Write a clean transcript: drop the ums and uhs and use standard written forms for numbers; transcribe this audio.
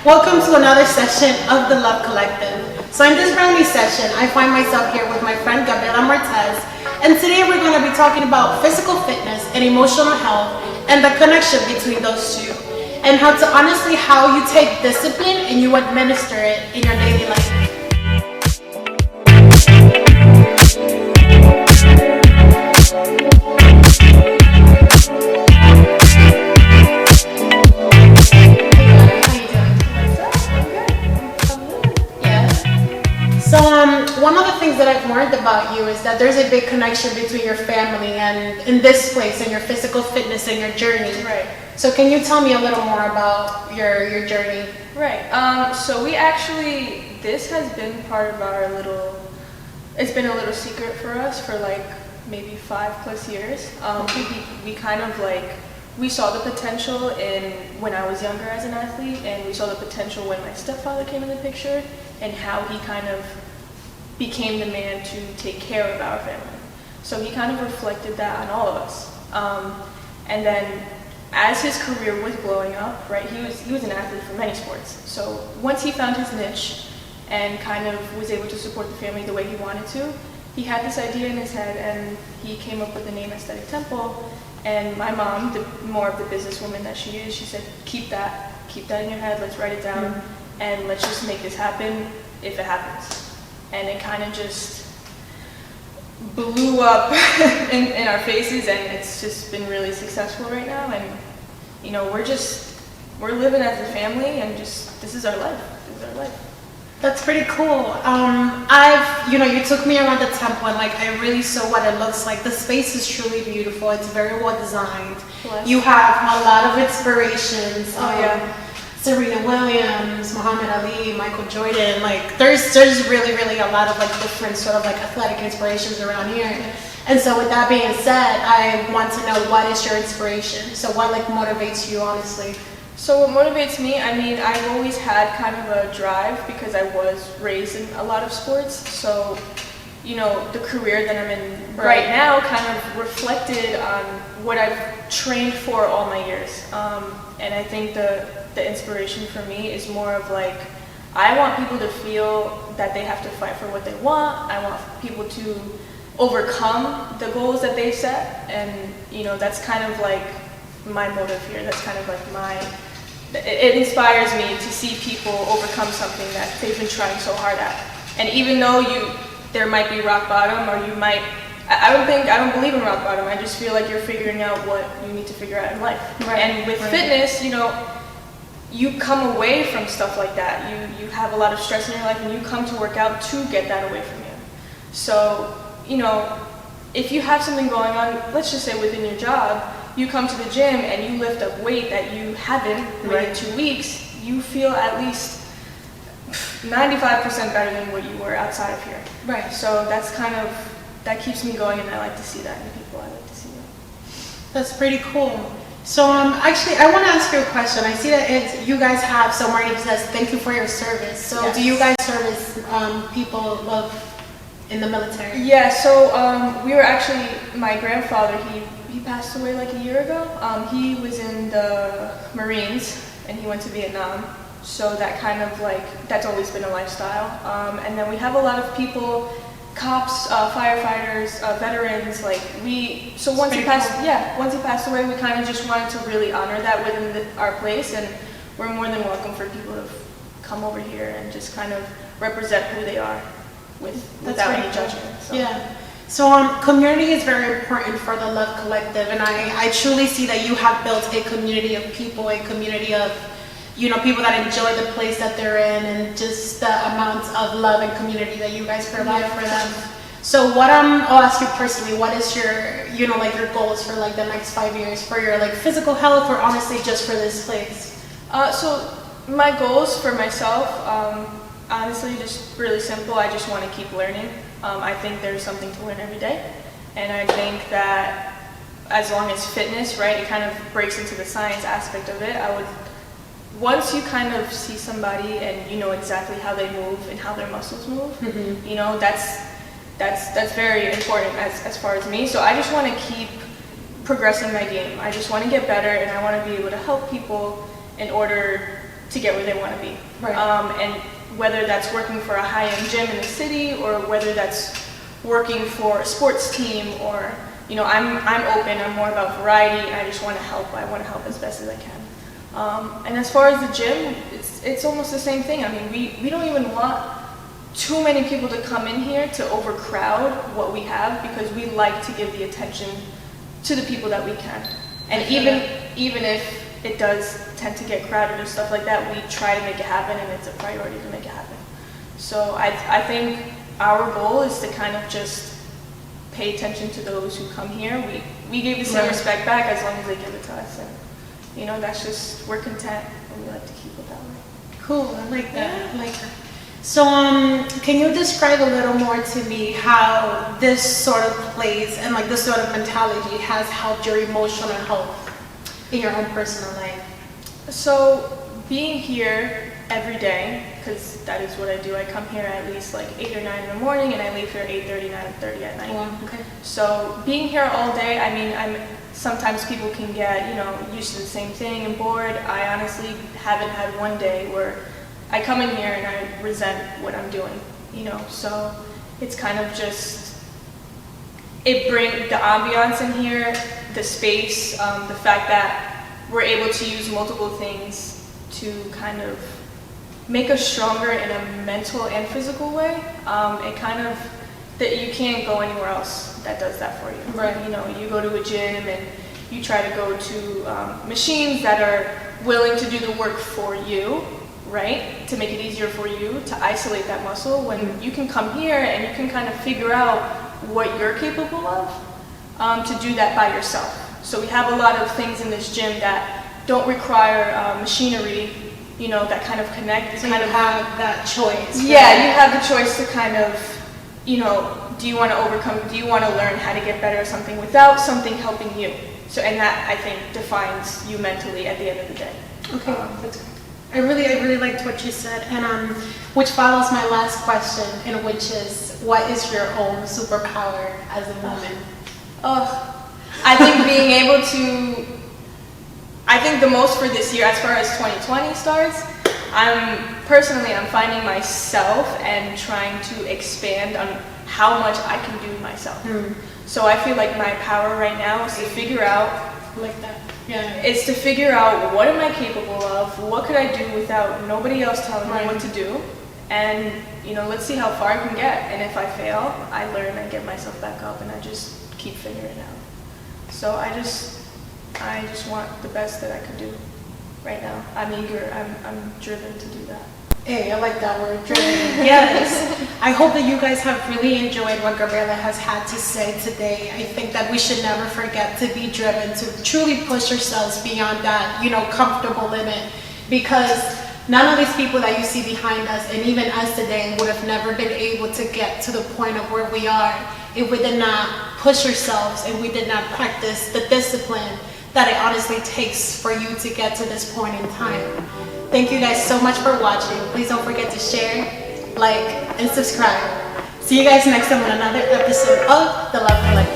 Welcome to another session of the Love Collective. So in this brand new session, I find myself here with my friend Gabby Martes, and today we're going to be talking about physical fitness and emotional health and the connection between those two, and how to honestly how you take discipline and you administer it in your daily life. One of the things that I've learned about you is that there's a big connection between your family and in this place and your physical fitness and your journey. Right. So can you tell me a little more about your journey? Right. So we actually, this has been part of our it's been a little secret for us for like maybe 5+ years. We kind of we saw the potential when I was younger as an athlete, and we saw the potential when my stepfather came in the picture and how he kind of became the man to take care of our family. So he kind of reflected that on all of us. And then as his career was blowing up, right, he was an athlete for many sports. So once he found his niche and kind of was able to support the family the way he wanted to, he had this idea in his head and he came up with the name Aesthetic Temple. And my mom, more of the businesswoman that she is, she said, keep that in your head, let's write it down, and let's just make this happen if it happens. And it kind of just blew up in our faces, and it's just been really successful right now. And you know, we're living as a family, and this is our life. That's pretty cool. You took me around the temple, and I really saw what it looks like. The space is truly beautiful. It's very well designed. Bless. You have a lot of inspirations. Oh yeah. Serena Williams, Muhammad Ali, Michael Jordan. There's really a lot of different sort of athletic inspirations around here. And so with that being said, I want to know, what is your inspiration? So what motivates you, honestly? So what motivates me, I mean, I've always had kind of a drive because I was raised in a lot of sports. So, you know, the career that I'm in right now kind of reflected on what I've trained for all my years. And I think the inspiration for me is more of I want people to feel that they have to fight for what they want. I want people to overcome the goals that they set. And, you know, that's kind of my motive here. That's kind of it inspires me to see people overcome something that they've been trying so hard at. And even though there might be rock bottom, or you might, I don't believe in rock bottom. I just feel like you're figuring out what you need to figure out in life. Right. And with fitness, you know, you come away from stuff like that. You have a lot of stress in your life, and you come to work out to get that away from you. So, you know, if you have something going on, let's just say within your job, you come to the gym and you lift up weight that you haven't in 2 weeks, you feel at least 95% better than what you were outside of here. Right. So that keeps me going, and I like to see that in people. I like to see that. That's pretty cool. So actually, I want to ask you a question. I see that you guys have somewhere it says thank you for your service. So yes. Do you guys service people in the military? Yeah. So we were actually, my grandfather, he passed away a year ago. He was in the Marines and he went to Vietnam. So that kind of that's always been a lifestyle. And then we have a lot of people, cops, firefighters, veterans. Once he passed away, we kind of just wanted to really honor that within our place, and we're more than welcome for people to come over here and just kind of represent who they are without any judgment. So. Yeah. So community is very important for the Love Collective, and I truly see that you have built a community of people, a community of people that enjoy the place that they're in, and just the amount of love and community that you guys provide for them. So I'll ask you personally, what is your, your goals for the next 5 years for your physical health, or honestly just for this place? So my goals for myself, honestly, just really simple. I just want to keep learning. I think there's something to learn every day. And I think that as long as fitness, right, it kind of breaks into the science aspect of it, once you kind of see somebody and you know exactly how they move and how their muscles move, you know, that's very important as far as me. So I just want to keep progressing my game. I just want to get better, and I want to be able to help people in order to get where they want to be. Right. And whether that's working for a high-end gym in the city, or whether that's working for a sports team, or, you know, I'm open. I'm more about variety, and I just want to help. I want to help as best as I can. And as far as the gym, it's almost the same thing. I mean, we don't even want too many people to come in here to overcrowd what we have, because we like to give the attention to the people that we can. And even if it does tend to get crowded and stuff like that, we try to make it happen, and it's a priority to make it happen. So I think our goal is to kind of just pay attention to those who come here. We give the same respect back as long as they give it to us, and you know, that's just, we're content, and we like to keep it that way. Cool, I like that. Yeah. I like that. So, can you describe a little more to me how this sort of place and like this sort of mentality has helped your emotional health in your own personal life? So, being here every day, because that is what I do. I come here at least like 8 or 9 in the morning, and I leave here 8:30, 9:30 at night. Wow, okay. So being here all day, I mean, sometimes people can get, you know, used to the same thing and bored. I honestly haven't had one day where I come in here and I resent what I'm doing, you know. So it's kind of just, it brings the ambiance in here, the space, the fact that we're able to use multiple things to kind of make us stronger in a mental and physical way. It kind of, that you can't go anywhere else that does that for you. Right. You know, you go to a gym and you try to go to machines that are willing to do the work for you, right? To make it easier for you to isolate that muscle, when you can come here and you can kind of figure out what you're capable of, to do that by yourself. So we have a lot of things in this gym that don't require machinery, you know, that kind of connect. So kind of have that choice. Yeah, you have the choice to kind of, you know, do you want to overcome, do you want to learn how to get better at something without something helping you? So, and that, I think, defines you mentally at the end of the day. Okay, that's great. I really liked what you said, and which follows my last question, and which is, what is your own superpower as a woman? I think being able to, I think the most for this year, as far as 2020 starts, I'm finding myself and trying to expand on how much I can do myself. So I feel like my power right now is to figure out, like that. Yeah. Is to figure out, what am I capable of? What could I do without nobody else telling me what to do? And, you know, let's see how far I can get. And if I fail, I learn and get myself back up, and I just keep figuring it out. So I just want the best that I could do right now. I'm eager, I'm driven to do that. Hey, I like that word, driven. Yes. I hope that you guys have really enjoyed what Gabriela has had to say today. I think that we should never forget to be driven, to truly push ourselves beyond that, you know, comfortable limit. Because none of these people that you see behind us, and even us today, would have never been able to get to the point of where we are if we did not push ourselves and we did not practice the discipline that it honestly takes for you to get to this point in time. Thank you guys so much for watching. Please don't forget to share, like, and subscribe. See you guys next time on another episode of The Love Collective.